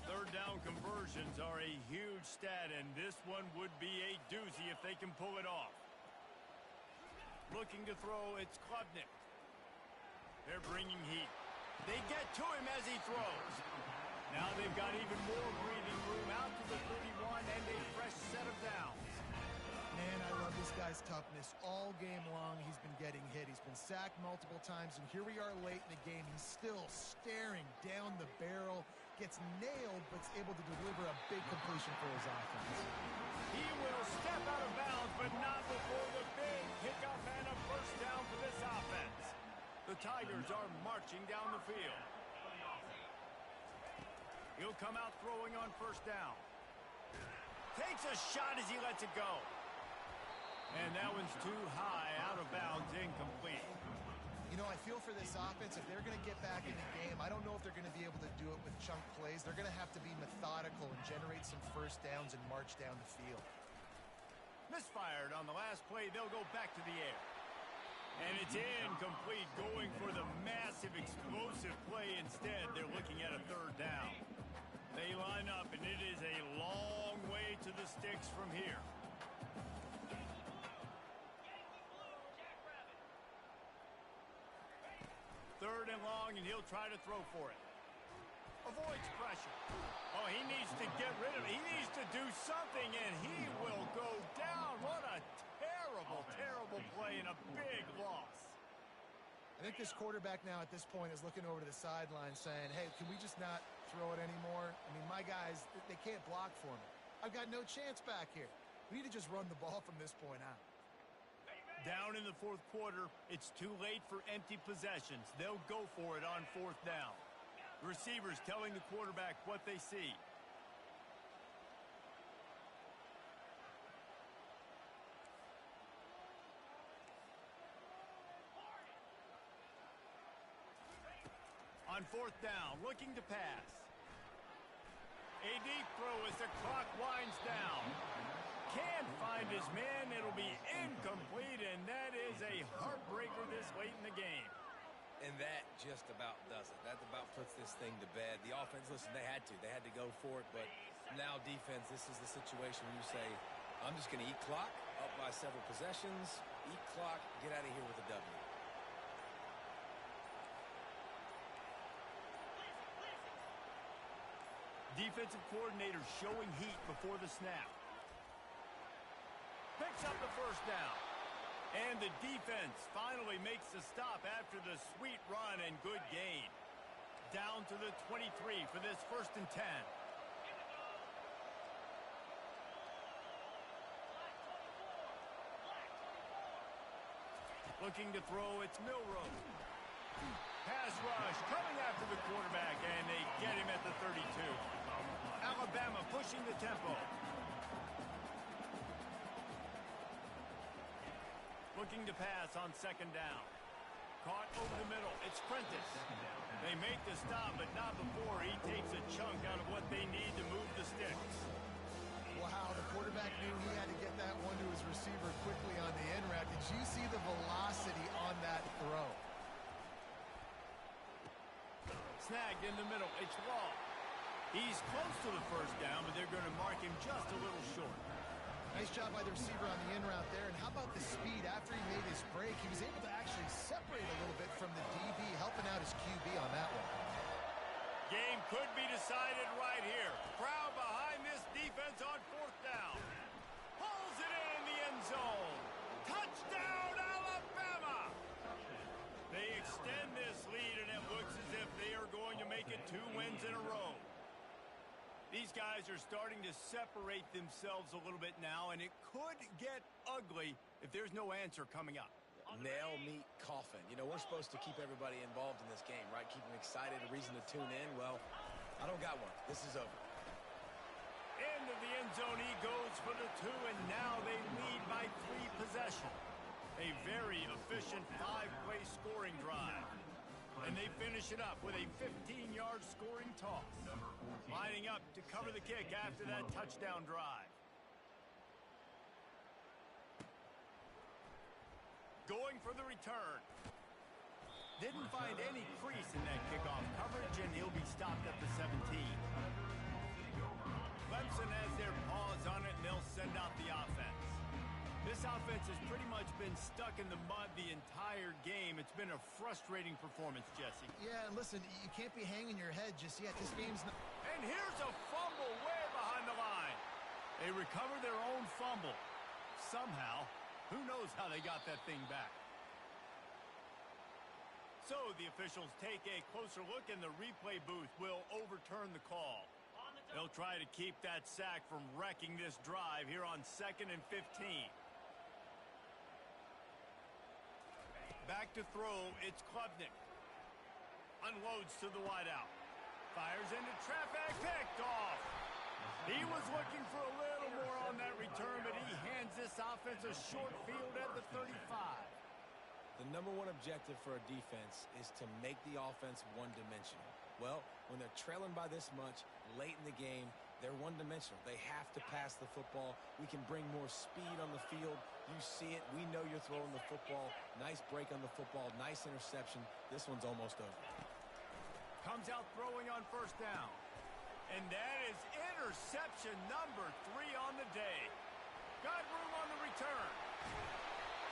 Third down conversions are a huge stat, and this one would be a doozy if they can pull it off. Looking to throw, it's Klubnik. They're bringing heat. They get to him as he throws. Now they've got even more breathing room out to the 31 and a fresh set of downs.
Man, I love this guy's toughness. All game long, he's been getting hit. He's been sacked multiple times, and here we are late in the game. He's still staring down the barrel, gets nailed, but is able to deliver a big completion for his offense.
He will step out of bounds, but not before the big pickup and a first down for this offense. The Tigers are marching down the field. He'll come out throwing on first down. Takes a shot as he lets it go. And that one's too high, out of bounds, incomplete.
You know, I feel for this offense, if they're going to get back in the game, I don't know if they're going to be able to do it with chunk plays. They're going to have to be methodical and generate some first downs and march down the field.
Misfired on the last play. They'll go back to the air. And it's incomplete, going for the massive explosive play instead. They're looking at a 3rd down. They line up, and it is a long way to the sticks from here. Third and long, and he'll try to throw for it. Avoids pressure. Oh, he needs to get rid of it. He needs to do something, and he will go down. What a terrible, terrible play and a big loss.
I think this quarterback now at this point is looking over to the sideline saying, hey, can we just not throw it anymore? I mean, my guys, they can't block for me. I've got no chance back here. We need to just run the ball from this point out.
Down in the fourth quarter, it's too late for empty possessions. They'll go for it on fourth down. Receivers telling the quarterback what they see. On fourth down, looking to pass. A deep throw as the clock winds down. Can't find his man. It'll be incomplete, and that is a heartbreaker this late in the game.
And that just about does it. That about puts this thing to bed. The offense, listen, they had to go for it, but now defense, this is the situation where you say, I'm just going to eat clock, up by several possessions, eat clock, get out of here with a W.
Defensive coordinator showing heat before the snap. Picks up the first down. And the defense finally makes the stop after the sweet run and good gain. Down to the 23 for this 1st and 10. Looking to throw, it's Milroe. Pass rush coming after the quarterback, and they get him at the 32. Alabama pushing the tempo. Looking to pass on 2nd down. Caught over the middle. It's Prentice. They make the stop, but not before he takes a chunk out of what they need to move the sticks.
Wow, the quarterback knew he had to get that one to his receiver quickly on the in route. Did you see the velocity on that throw?
Snagged in the middle. It's Law. He's close to the first down, but they're going to mark him just a little short.
Nice job by the receiver on the in route there. And how about the speed after he made his break? He was able to actually separate a little bit from the DB, helping out his QB on that one.
Game could be decided right here. Crowd behind this defense on 4th down. Pulls it in the end zone. Touchdown, Alabama! They extend this lead, and it looks as if they are going to make it 2 wins in a row. These guys are starting to separate themselves a little bit now, and it could get ugly if there's no answer coming up.
Nail, meat, coffin. You know, we're supposed to keep everybody involved in this game, right? Keep them excited, a reason to tune in. Well, I don't got one. This is over.
Into the end zone he goes for the 2, and now they lead by 3 possessions. A very efficient 5-play scoring drive. And they finish it up with a 15-yard scoring toss. Lining up to cover the kick after that touchdown drive. Going for the return. Didn't find any crease in that kickoff coverage, and he'll be stopped at the 17. Clemson has their paws on it, and they'll send out the offense. This offense has pretty much been stuck in the mud the entire game. It's been a frustrating performance, Jesse.
Yeah, and listen, you can't be hanging your head just yet. This game's not...
And here's a fumble way behind the line. They recover their own fumble. Somehow, who knows how they got that thing back. So the officials take a closer look, and the replay booth will overturn the call. They'll try to keep that sack from wrecking this drive here on 2nd and 15. Back to throw, it's Klubnik. Unloads to the wideout. Fires into traffic, picked off. He was looking for a little more on that return, but he hands this offense a short field at the 35.
The number one objective for a defense is to make the offense one-dimensional. Well, when they're trailing by this much late in the game, they're one-dimensional. They have to pass the football. We can bring more speed on the field. You see it. We know you're throwing the football. Nice break on the football. Nice interception. This one's almost over.
Comes out throwing on 1st down. And that is interception number 3 on the day. Got room on the return.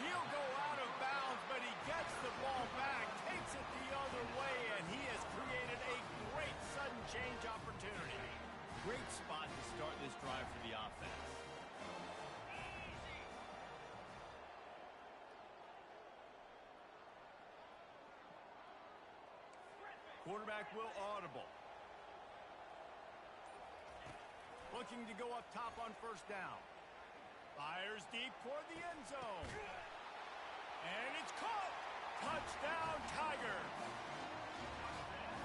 He'll go out of bounds, but he gets the ball back, takes it the other way, and he has created a great sudden change opportunity. Great spot to start this drive for the offense. Quarterback will audible. Looking to go up top on first down. Fires deep toward the end zone. And it's caught. Touchdown, Tigers.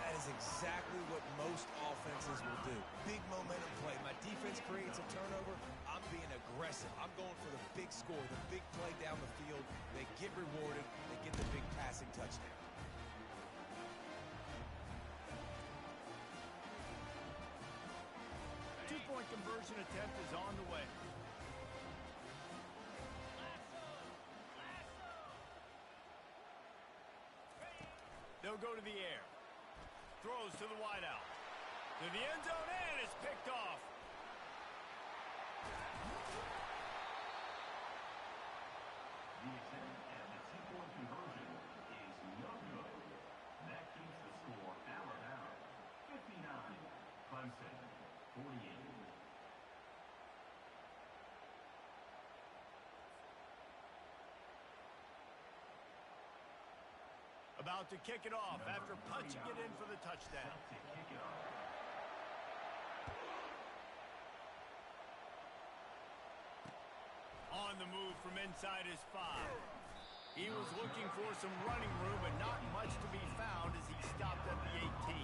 That is exactly what most offenses will do. Big momentum play. My defense creates a turnover. I'm being aggressive. I'm going for the big score, the big play down the field. They get rewarded. They get the big passing touchdown.
Two-point conversion attempt is on the way. They'll go to the air. Throws to the wideout. To the end zone, and it's picked off.
The attempt at the two-point conversion is no good. That keeps the score Alabama 59, Clemson 48.
About to kick it off after punching it in for the touchdown.
To kick it off.
On the move from inside his 5. He was looking for some running room, but not much to be found as he stopped at the 18.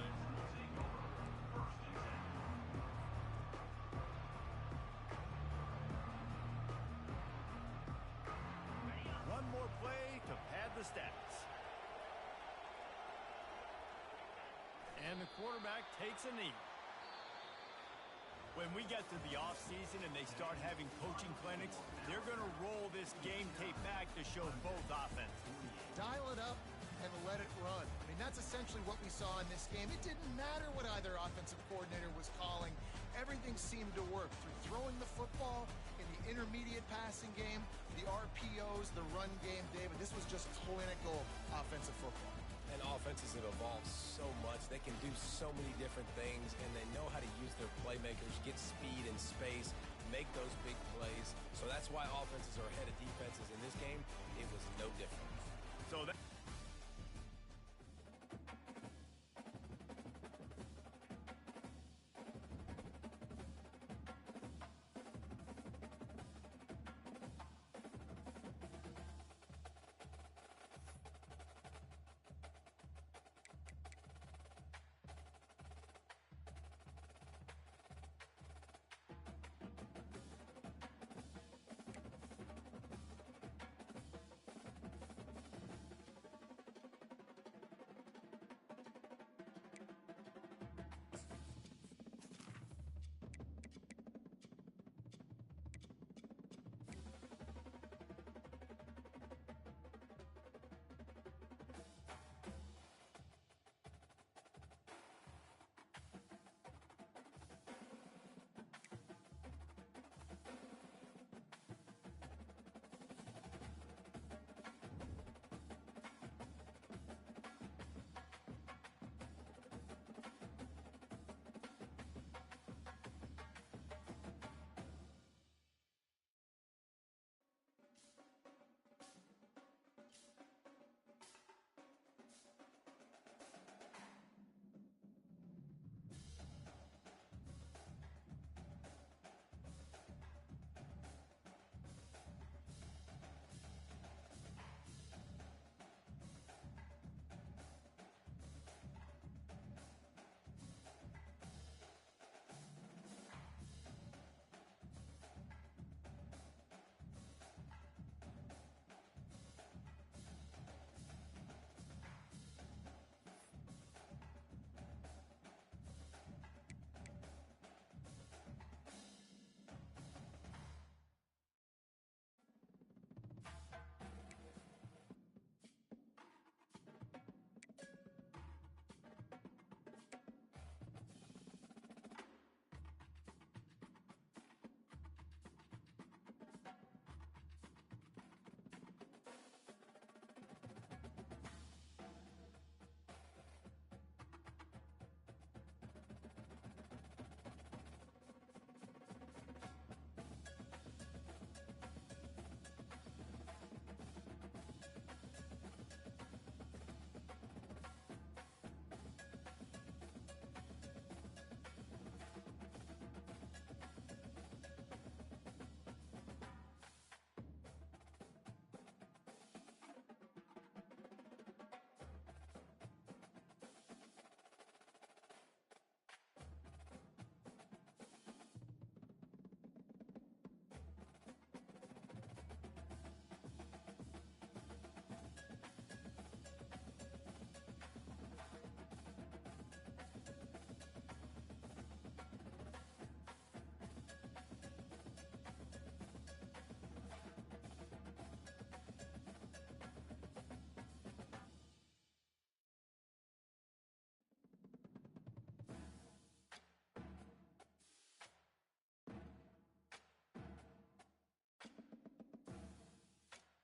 One more play to pad the stats. And the quarterback takes a knee. When we get to the offseason and they start having coaching clinics, they're going to roll this game tape back to show both offenses.
Dial it up and let it run. I mean, that's essentially what we saw in this game. It didn't matter what either offensive coordinator was calling. Everything seemed to work through throwing the football in the intermediate passing game, the RPOs, the run game, David. This was just clinical offensive football.
And offenses have evolved so much. They can do so many different things, and they know how to use their playmakers, get speed and space, make those big plays. So that's why offenses are ahead of defenses in this game. It was no different.
So that